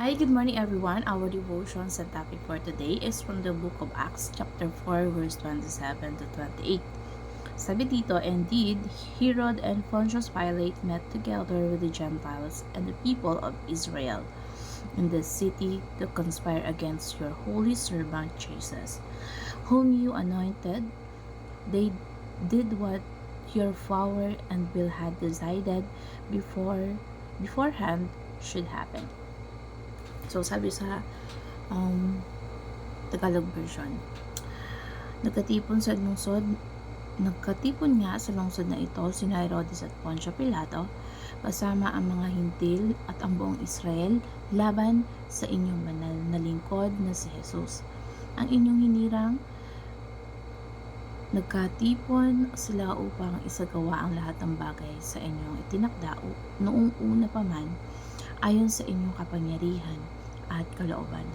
Hi, good morning everyone. Our devotions and topic for today is from the book of Acts chapter 4 verse 27 to 28. Sabi dito, indeed, Herod and Pontius Pilate met together with the Gentiles and the people of Israel in this city to conspire against your holy servant Jesus, whom you anointed. They did what your power and will had decided beforehand should happen. So, sabi sa um, Tagalog version, Nagkatipon nga sa lungsod na ito sina Herodes at Poncio Pilato, kasama ang mga hintil at ang buong Israel laban sa inyong banal na lingkod na si Jesus. Ang inyong hinirang, nagkatipon sila upang isagawa ang lahat ng bagay sa inyong itinakda noong una pa man ayon sa inyong kapangyarihan at kalooban.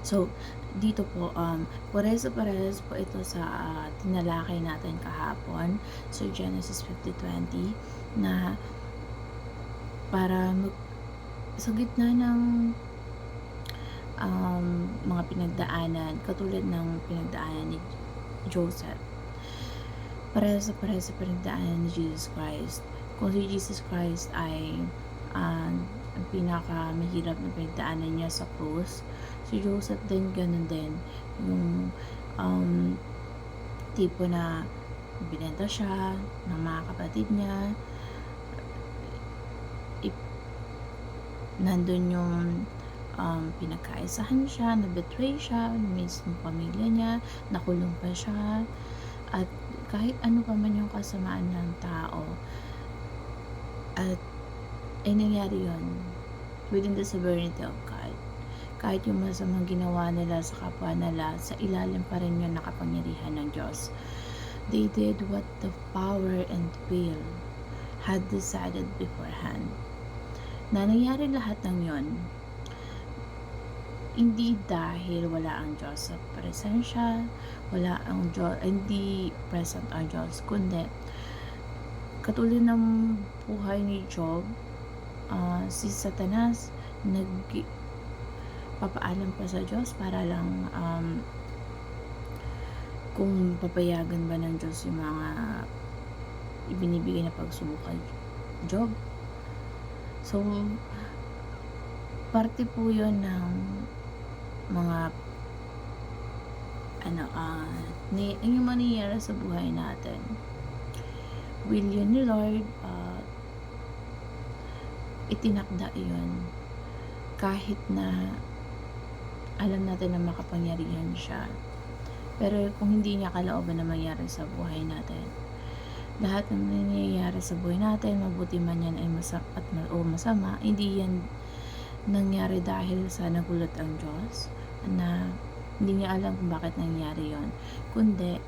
So, dito po, pares po ito sa tinalakay natin kahapon. So, Genesis 50:20 na para sa gitna ng mga pinagdaanan, katulad ng pinagdaanan ni Joseph, pares sa pinagdaanan ni Jesus Christ. Kung si Jesus Christ ay ang pinaka-mahirap na pinagdaanan niya sa krus, si Joseph din ganun din. Yung tipo na binenta siya ng mga kapatid niya, nandun yung pinagkaisahan siya, na-betray siya, mismo pamilya niya, nakulong pa siya, at kahit ano pa man yung kasamaan ng tao, at ay nangyari yun within the sovereignty of God. Kahit yung masamang ginawa nila sa kapwa nila, sa ilalim pa rin yung nakapangyarihan ng Diyos. They did what the power and will had decided beforehand. Na nangyari lahat ng yon, hindi dahil wala ang Diyos sa presensya, wala ang Diyos, hindi present ang Diyos, kundi katulad ng buhay ni Job, si Satanas nagpapaalam pa sa Diyos para lang kung papayagan ba ng Diyos yung mga ibinibigay na pagsubok kay Job. So, parte po yun ng mga yung mangyayari sa buhay natin. Will yun ni Lord, itinakda yun, kahit na alam natin na makapangyarihan siya. Pero kung hindi niya kalooban na mangyari sa buhay natin, lahat ng nangyayari sa buhay natin, mabuti man yan ay masama, hindi yan nangyari dahil sa nagulat ang Diyos na hindi niya alam kung bakit nangyari yon, kundi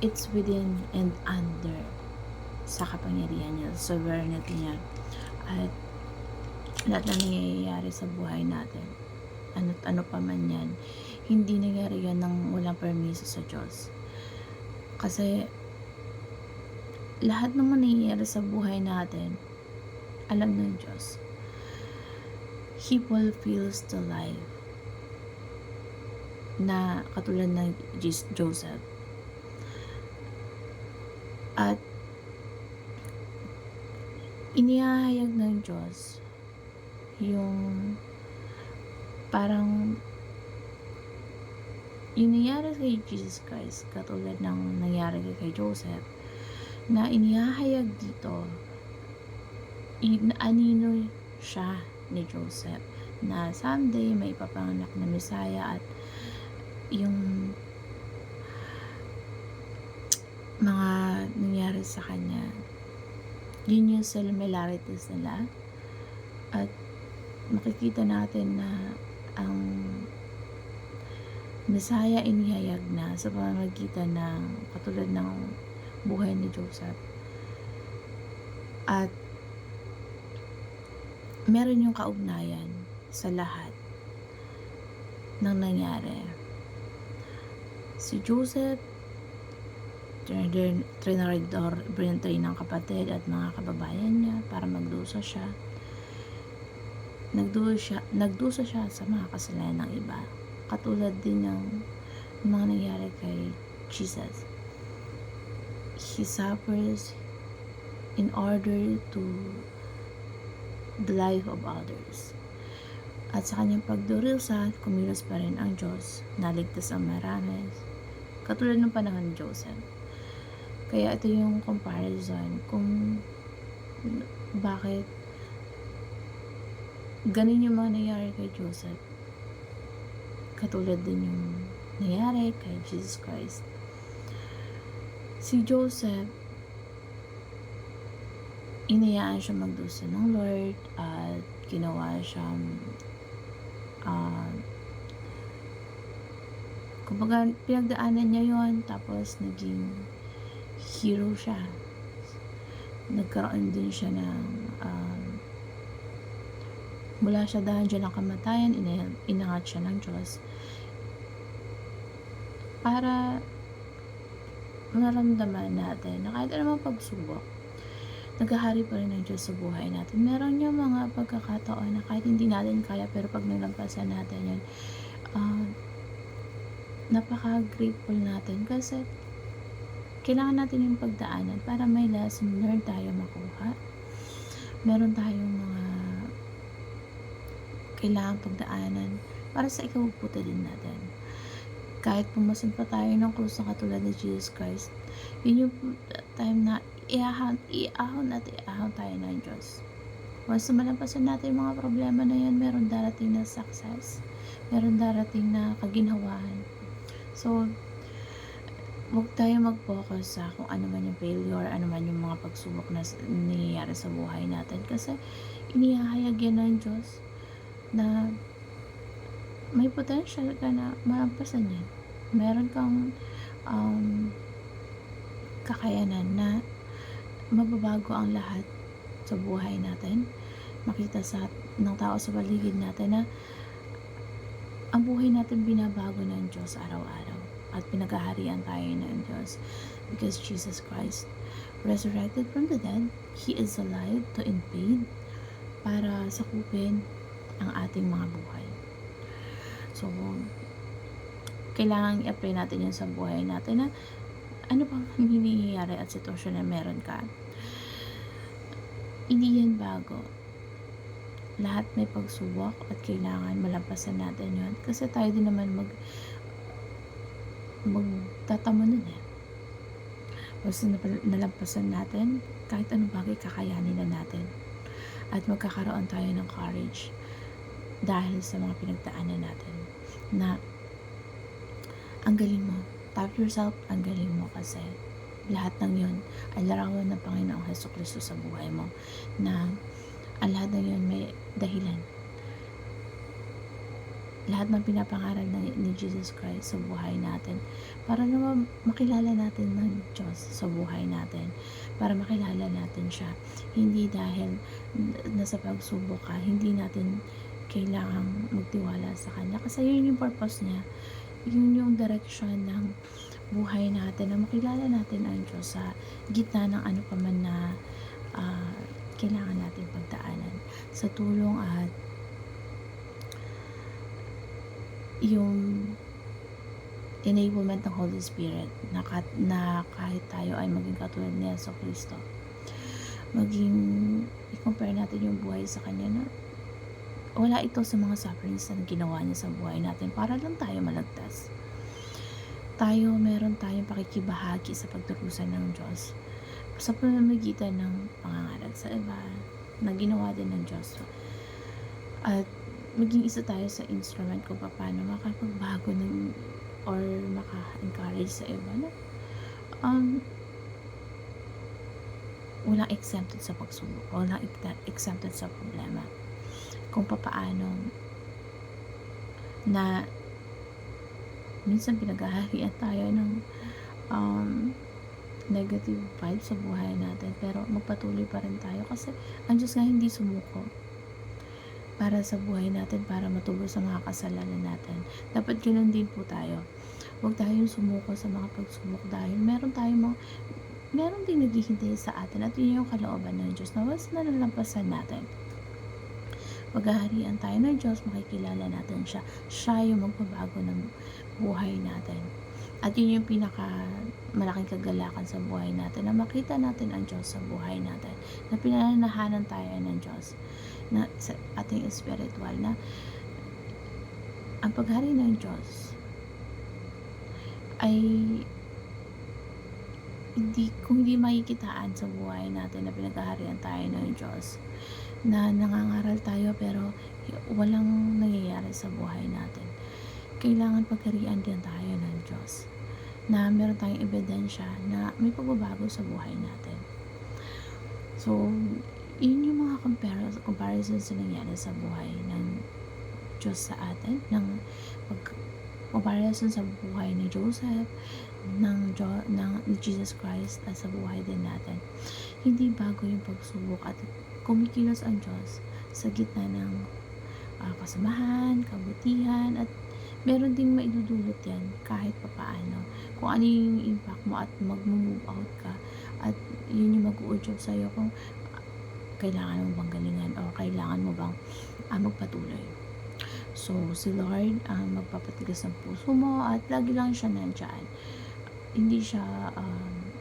it's within and under sa kapangyarihan niya, sovereignty niya. At lahat na nangyayari sa buhay natin, ano pa man yan, hindi nangyari yan ng walang permiso sa Diyos. Kasi lahat ng nangyayari sa buhay natin, alam ng Diyos. He fulfills the life na katulad ng Joseph. At inihahayag ng Diyos yung parang yung nangyari kay Jesus Christ, katulad ng nangyari kay Joseph, na inihahayag dito, anino siya ni Joseph na someday may ipapanganak na Messiah, at yung mga nangyari sa kanya, yun yung similarities nila. At makikita natin na ang Messiah inihayag na sa pamamagitan ng katulad ng buhay ni Joseph. At meron yung kaugnayan sa lahat ng nangyari. Si Joseph, binentay ng kapatid at mga kababayan niya para magdusa siya. nagdusa siya sa mga kasalanan ng iba. Katulad din ng mga nangyari kay Jesus. He suffers in order to the life of others. At sa kanyang pagdurusa, kumilos pa rin ang Diyos. Naligtas ang marami. Katulad ng panahon ni Joseph. Kaya ito yung comparison kung bakit ganun yung mga nangyari kay Joseph. Katulad din yung nangyari kay Jesus Christ. Si Joseph, inayaan siya magdusa ng Lord at ginawa siyang kumbaga pinagdaanan niya yon, tapos naging hero siya. Nagkaroon din siya ng mula siya dahil dyan ng kamatayan, inangat siya ng Diyos para maramdaman natin na kahit anumang pagsubok, naghahari pa rin ang Diyos sa buhay natin. Meron yung mga pagkakataon na kahit hindi natin kaya, pero pag nalampasan natin yun, napaka-grateful natin kasi kailangan natin yung pagdaanan para may lesson learned tayo makuha. Meron tayong mga kailangan pagdaanan para sa ikabubuti din natin. Kahit pumasan pa tayo ng krus na katulad ni Jesus Christ, yun yung time na iahon tayo ng Diyos. Once na malampasan natin yung mga problema na yan, meron darating na success, meron darating na kaginhawaan. So, huwag tayo mag-focus sa kung ano man yung failure, ano man yung mga pagsubok na nangyayari sa buhay natin, kasi inihahayag yan ng Diyos na may potential ka na malampasan yan. Meron kang kakayanan na mababago ang lahat sa buhay natin. Makita ng tao sa paligid natin na ang buhay natin binabago ng Diyos araw-araw at pinaghaharian tayo ng Diyos because Jesus Christ resurrected from the dead. He is alive to invade para sakupin ang ating mga buhay. So, kailangan i-apply natin yun sa buhay natin na ano bang nangyayari at sitwasyon na meron ka. Hindi yan bago. Lahat may pagsubok at kailangan malampasan natin yun. Kasi tayo din naman magtatamo nun eh. Basta nalampasan natin, kahit anong bagay kakayanin na natin. At magkakaroon tayo ng courage dahil sa mga pinagdaanan natin na ang galing mo, tap yourself, ang galing mo kasi lahat ng yun ay larawan ng Panginoong Hesukristo sa buhay mo, na ang lahat ng yun may dahilan. Lahat ng pinapangaral ni Jesus Christ sa buhay natin para naman makilala natin ng Diyos sa buhay natin, para makilala natin siya. Hindi dahil nasa pagsubok ka, hindi natin kailangang magtiwala sa Kanya kasi yun yung purpose niya, yun yung direction ng buhay natin, na makilala natin ang Diyos sa gitna ng ano pa man na kailangan natin pagdaanan, sa tulong at yung enablement ng Holy Spirit na kahit tayo ay maging katulad ni Jesucristo, maging i-compare natin yung buhay sa Kanya na wala ito sa mga sufferings na ginawa niya sa buhay natin para lang tayo malagtas. Meron tayong pakikibahagi sa pagdurusa ng Diyos sa pamamagitan ng pangangaral sa iba na ginawa din ng Diyos. At maging isa tayo sa instrument kung paano makapagbago or maka-encourage sa iba na walang exempted sa pagsubok, walang exempted sa problema. Kung paano na minsan pinaghaharian tayo ng negative vibes sa buhay natin, pero magpatuloy pa rin tayo kasi ang Diyos nga hindi sumuko para sa buhay natin, para matubos sa mga kasalanan natin. Dapat ganoon din po tayo. Huwag tayong sumuko sa mga pagsubok dahil meron din naghihintay sa atin, at yun yung kalooban ng Diyos na once na nalampasan natin, Paghaharian tayo ng Diyos, makikilala natin siya. Siya yung magbabago ng buhay natin. At yun yung malaking kagalakan sa buhay natin, na makita natin ang Diyos sa buhay natin, na pinananahanan tayo ng Diyos, na sa ating spiritual, na ang paghari ng Diyos ay kung hindi makikitaan sa buhay natin na pinaghaharian tayo ng Diyos, na nangangaral tayo pero walang nangyayari sa buhay natin. Kailangan pagharian din tayo ng Diyos, na meron tayong ebidensya na may pagbabago sa buhay natin. So, yun yung mga comparisons na nangyari sa buhay ng Diyos sa atin, ng comparison sa buhay ni Joseph, ni Jesus Christ, at sa buhay din natin. Hindi bago yung pagsubok, at kumikilos ang Diyos sa gitna ng kasamahan, kabutihan, at meron ding maidudulot yan kahit papaano. Kung ano yung impact mo at mag-move out ka, at yun yung mag-uudyok sa'yo kung kailangan mo bang galingan o kailangan mo bang magpatuloy. So, si Lord ang magpapatigas ng puso mo, at lagi lang siya nandyan. Hindi siya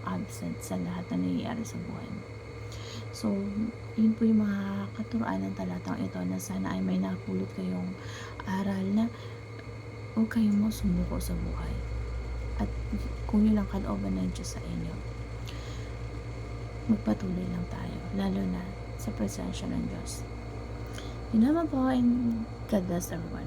absent sa lahat na nangyayari sa buhay mo. So, yun po yung mga katuruan ng talatang ito, na sana ay may napulot kayong aral, na huwag kayong sumuko sa buhay. At kung yun ang kalooban ng Diyos sa inyo, magpatuloy lang tayo, lalo na sa presensya ng Diyos. Yun naman po, and God bless everyone.